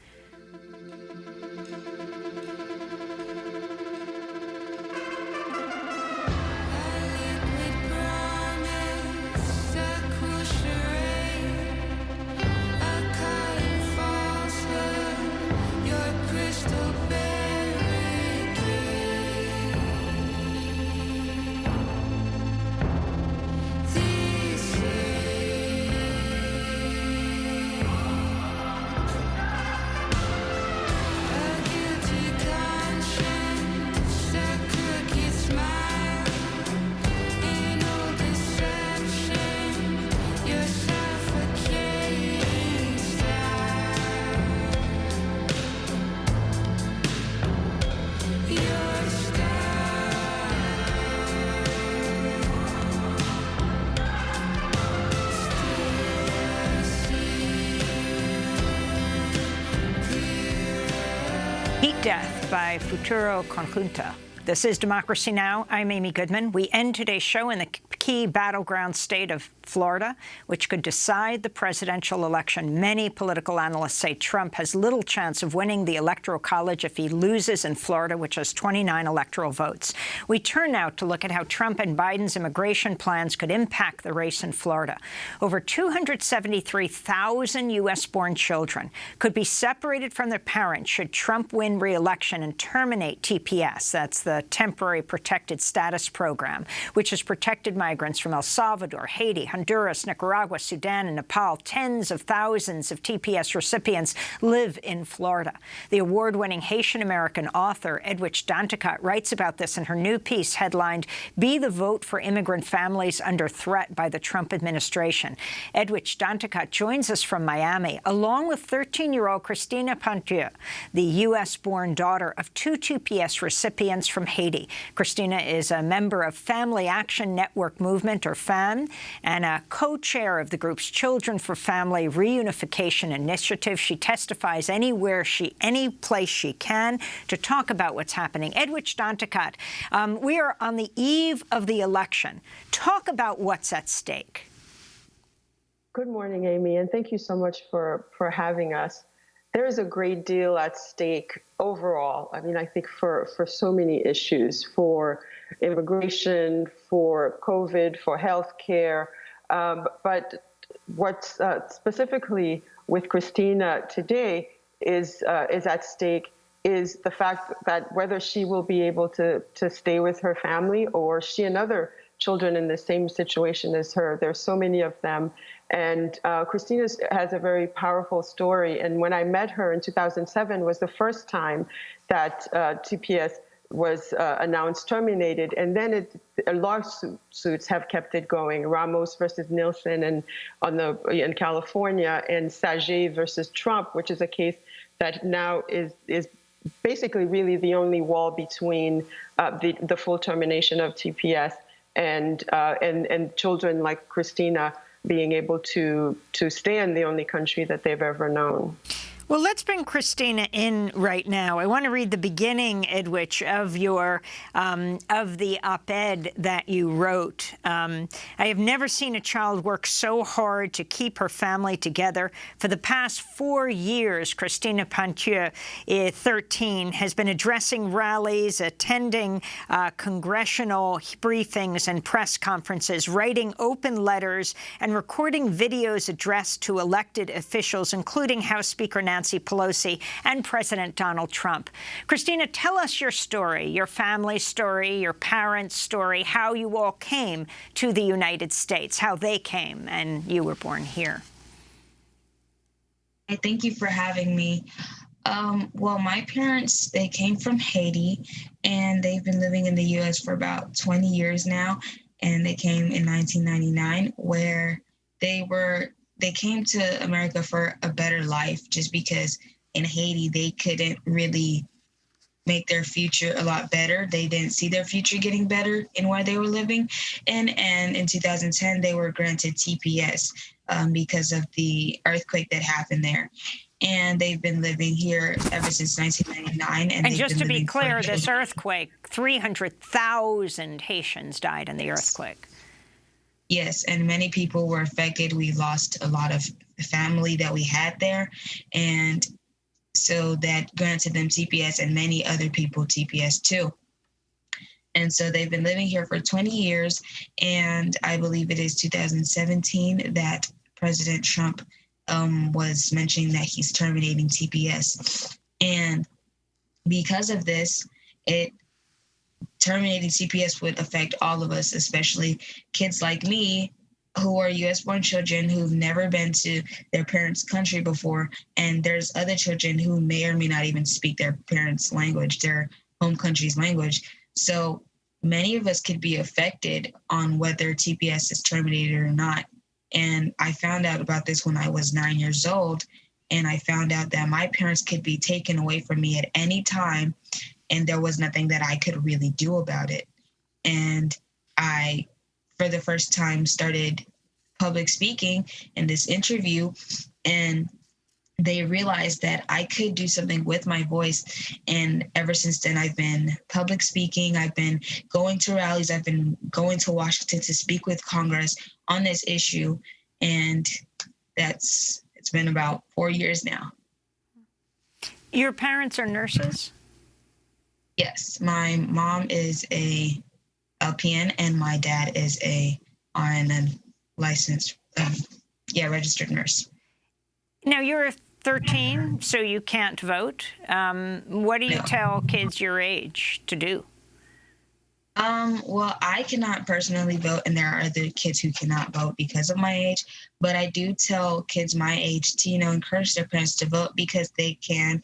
by Futuro Conjunta. This is Democracy Now! I'm Amy Goodman. We end today's show in the key battleground state of Florida, which could decide the presidential election. Many political analysts say Trump has little chance of winning the Electoral College if he loses in Florida, which has 29 electoral votes. We turn now to look at how Trump and Biden's immigration plans could impact the race in Florida. Over 273,000 U.S.-born children could be separated from their parents should Trump win re-election and terminate TPS. That's the Temporary Protected Status Program, which has protected migrants from El Salvador, Haiti, Honduras, Nicaragua, Sudan, and Nepal. Tens of thousands of TPS recipients live in Florida. The award-winning Haitian-American author Edwidge Danticat writes about this in her new piece headlined, "Be the Vote for Immigrant Families Under Threat by the Trump Administration." Edwidge Danticat joins us from Miami, along with 13-year-old Christina Pantieu, the U.S.-born daughter of two TPS recipients from Haiti. Christina is a member of Family Action Network Movement, or FAM, and a co-chair of the group's Children for Family Reunification Initiative. She testifies any place she can to talk about what's happening. Edwidge Danticat, we are on the eve of the election. Talk about what's at stake. Good morning, Amy, and thank you so much for having us. There is a great deal at stake overall. I mean, I think for so many issues, for immigration, for COVID, for healthcare. But what's specifically with Christina today is at stake is the fact that whether she will be able to stay with her family or she and other children in the same situation as her. There's so many of them. And Christina has a very powerful story. And when I met her in 2007 was the first time that TPS was announced terminated. And then lawsuits have kept it going. Ramos versus Nielsen in California, and Saget versus Trump, which is a case that now is basically really the only wall between the full termination of TPS and children like Christina being able to stay in the only country that they've ever known. Well, let's bring Christina in right now. I want to read the beginning, Edwidge, of your of the op-ed that you wrote. I have never seen a child work so hard to keep her family together. For the past 4 years, Christina Pantieu, 13, has been addressing rallies, attending congressional briefings and press conferences, writing open letters, and recording videos addressed to elected officials, including House Speaker Nancy Pelosi and President Donald Trump. Christina, tell us your story, your family's story, your parents' story, how you all came to the United States, how they came, and you were born here. Thank you for having me. Well, my parents, they came from Haiti, and they've been living in the U.S. for about 20 years now, and they came in 1999, where they came to America for a better life, just because in Haiti, they couldn't really make their future a lot better. They didn't see their future getting better in where they were living. And in 2010, they were granted TPS because of the earthquake that happened there. And they've been living here ever since 1999. And just to be clear, this earthquake, 300,000 Haitians died in the earthquake. Yes, and many people were affected. We lost a lot of family that we had there, and so that granted them TPS and many other people TPS too. And so they've been living here for 20 years, and I believe it is 2017 that President Trump was mentioning that he's terminating TPS. And because of this, terminating TPS would affect all of us, especially kids like me who are U.S.-born children who've never been to their parents' country before. And there's other children who may or may not even speak their parents' language, their home country's language. So many of us could be affected on whether TPS is terminated or not. And I found out about this when I was 9 years old. And I found out that my parents could be taken away from me at any time, and there was nothing that I could really do about it. And I, for the first time, started public speaking in this interview. And they realized that I could do something with my voice. And ever since then, I've been public speaking. I've been going to rallies. I've been going to Washington to speak with Congress on this issue. And it's been about 4 years now. Your parents are nurses? Yes. My mom is a LPN and my dad is a RN licensed, registered nurse. Now, you're 13, so you can't vote. What do you tell kids your age to do? Well, I cannot personally vote, and there are other kids who cannot vote because of my age. But I do tell kids my age to, encourage their parents to vote because they can,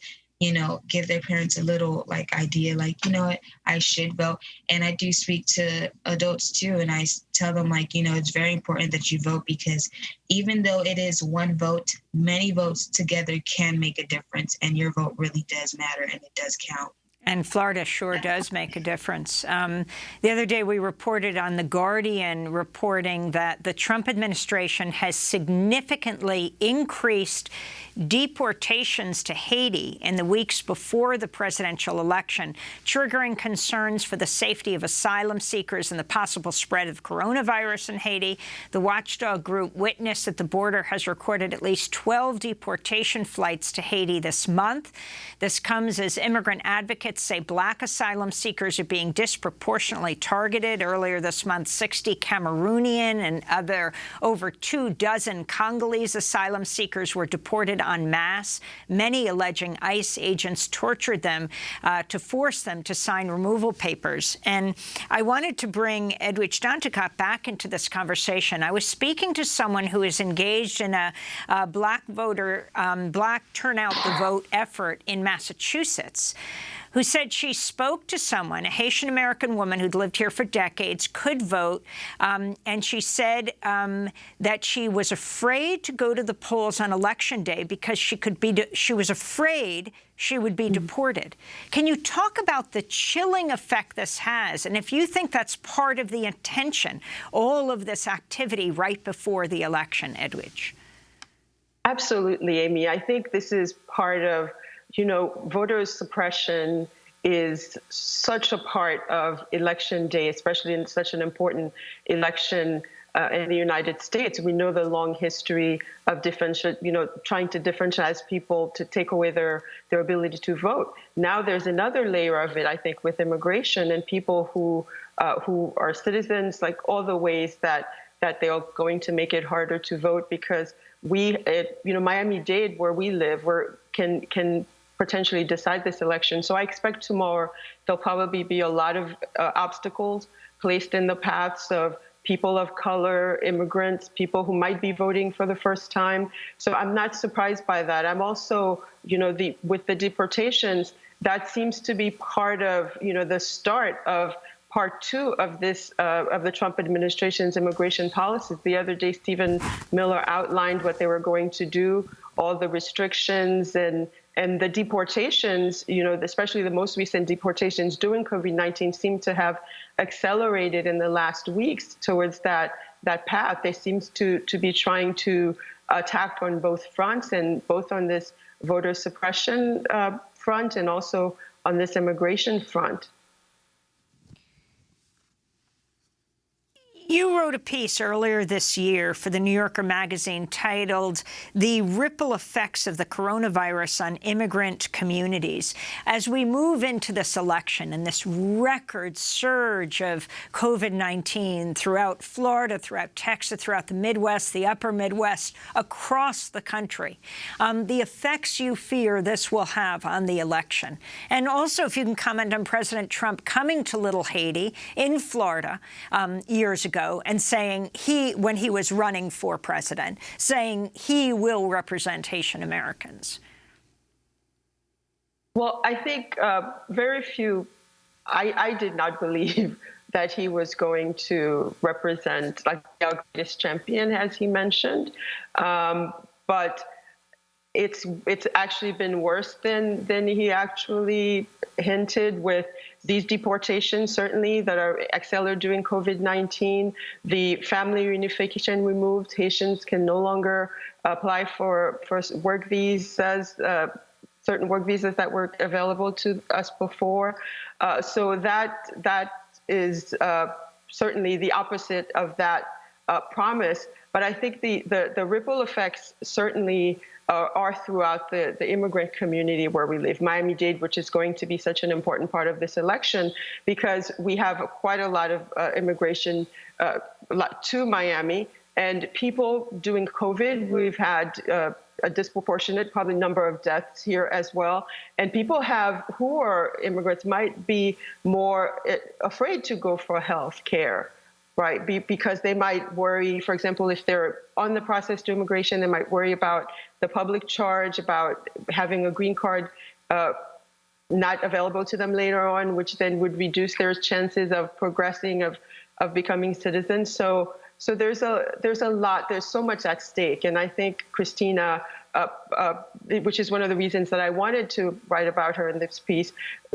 give their parents a little idea, what, I should vote. And I do speak to adults too, and I tell them it's very important that you vote because even though it is one vote, many votes together can make a difference, and your vote really does matter and it does count. And Florida sure does make a difference. The other day, we reported on The Guardian reporting that the Trump administration has significantly increased deportations to Haiti in the weeks before the presidential election, triggering concerns for the safety of asylum seekers and the possible spread of coronavirus in Haiti. The watchdog group Witness at the Border has recorded at least 12 deportation flights to Haiti this month. This comes as immigrant advocates say black asylum seekers are being disproportionately targeted. Earlier this month, 60 Cameroonian and over 24 Congolese asylum seekers were deported en masse, many alleging ICE agents tortured them to force them to sign removal papers. And I wanted to bring Edwidge Danticat back into this conversation. I was speaking to someone who is engaged in a black turnout the vote effort in Massachusetts, who said she spoke to someone, a Haitian-American woman who'd lived here for decades, could vote, and she said that she was afraid to go to the polls on Election Day because she was afraid she would be deported. Can you talk about the chilling effect this has, and if you think that's part of the intention, all of this activity right before the election, Edwidge? Absolutely, Amy. I think this is part of voter suppression is such a part of Election Day, especially in such an important election in the United States. We know the long history of trying to differentialize people to take away their ability to vote. Now there's another layer of it, I think, with immigration and people who are citizens, all the ways that they are going to make it harder to vote because Miami-Dade, where we live, can potentially decide this election. So I expect tomorrow there'll probably be a lot of obstacles placed in the paths of people of color, immigrants, people who might be voting for the first time. So I'm not surprised by that. I'm also, with the deportations, that seems to be part of, the start of part two of this, of the Trump administration's immigration policies. The other day, Stephen Miller outlined what they were going to do, all the restrictions and the deportations, especially the most recent deportations during COVID-19 seem to have accelerated in the last weeks towards that path. They seem to be trying to attack on both fronts, and both on this voter suppression front and also on this immigration front. You wrote a piece earlier this year for the New Yorker magazine titled "The Ripple Effects of the Coronavirus on Immigrant Communities." As we move into this election and this record surge of COVID-19 throughout Florida, throughout Texas, throughout the Midwest, the upper Midwest, across the country, the effects you fear this will have on the election. And also, if you can comment on President Trump coming to Little Haiti in Florida years ago, and saying when he was running for president, saying he will represent Haitian Americans. Well, I think very few, I did not believe that he was going to represent our greatest champion, as he mentioned. But it's actually been worse than he actually hinted, with these deportations, certainly, that are accelerated during COVID-19, the family reunification removed. Haitians can no longer apply for work visas, certain work visas that were available to us before. So that is certainly the opposite of that promise. But I think the ripple effects certainly are throughout the immigrant community where we live. Miami-Dade, which is going to be such an important part of this election, because we have quite a lot of immigration to Miami. And people during COVID, we've had a disproportionate probably number of deaths here as well. And people who are immigrants might be more afraid to go for health care, right? Because they might worry, for example, if they're on the process to immigration, they might worry about the public charge, about having a green card not available to them later on, which then would reduce their chances of progressing, of becoming citizens. So there's a lot, there's so much at stake. And I think Christina, which is one of the reasons that I wanted to write about her in this piece,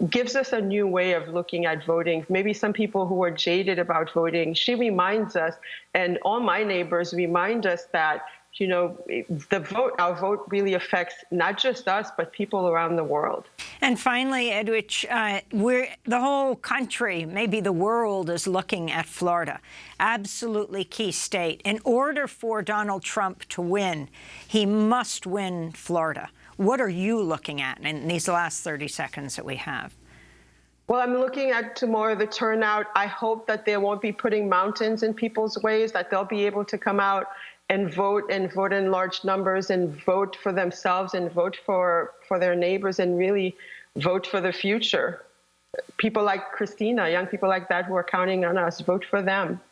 gives us a new way of looking at voting. Maybe some people who are jaded about voting, she reminds us, and all my neighbors remind us that, you know, our vote really affects not just us, but people around the world. And finally, Edwidge, the whole country, maybe the world, is looking at Florida. Absolutely key state. In order for Donald Trump to win, he must win Florida. What are you looking at in these last 30 seconds that we have? Well, I'm looking at tomorrow, the turnout. I hope that they won't be putting mountains in people's ways, that they'll be able to come out and vote in large numbers and vote for themselves and vote for their neighbors and really vote for the future. People like Christina, young people like that who are counting on us, vote for them.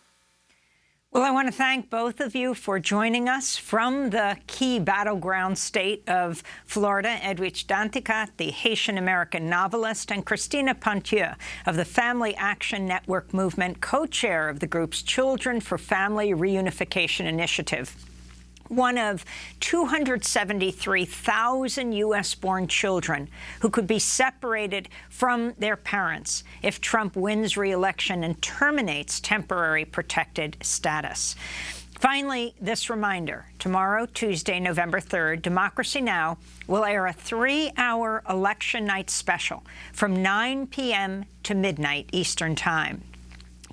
Well, I want to thank both of you for joining us from the key battleground state of Florida. Edwidge Danticat, the Haitian-American novelist, and Christina Pontieu of the Family Action Network movement, co-chair of the group's Children for Family Reunification Initiative. One of 273,000 U.S.-born children who could be separated from their parents if Trump wins re-election and terminates temporary protected status. Finally, this reminder. Tomorrow, Tuesday, November 3rd, Democracy Now! Will air a 3-hour election night special from 9 p.m. to midnight Eastern Time.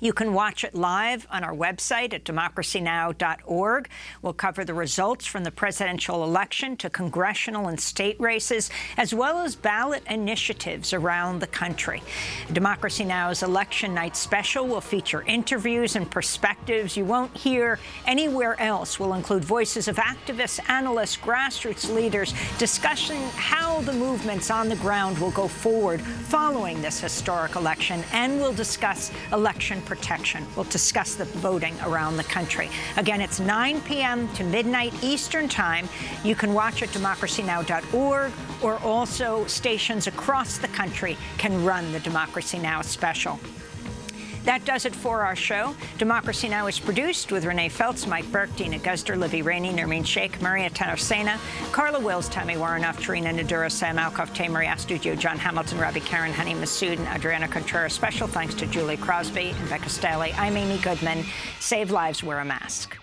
You can watch it live on our website at DemocracyNow.org. We'll cover the results from the presidential election to congressional and state races, as well as ballot initiatives around the country. Democracy Now's Election Night Special will feature interviews and perspectives you won't hear anywhere else. We'll include voices of activists, analysts, grassroots leaders, discussing how the movements on the ground will go forward following this historic election, and we'll discuss election protection. We'll discuss the voting around the country. Again, it's 9 p.m. to midnight Eastern Time. You can watch at DemocracyNow.org, or also stations across the country can run the Democracy Now! Special. That does it for our show. Democracy Now! Is produced with Renee Feltz, Mike Burke, Dina Guzder, Libby Rainey, Nermeen Sheikh, Maria Tenosena, Carla Wills, Tammy Warrenoff, Tarina Nadura, Sam Alcoff, Tamari Astudio, John Hamilton, Robbie Karen, Honey Massoud, and Adriana Contreras. Special thanks to Julie Crosby and Becca Staley. I'm Amy Goodman. Save lives, wear a mask.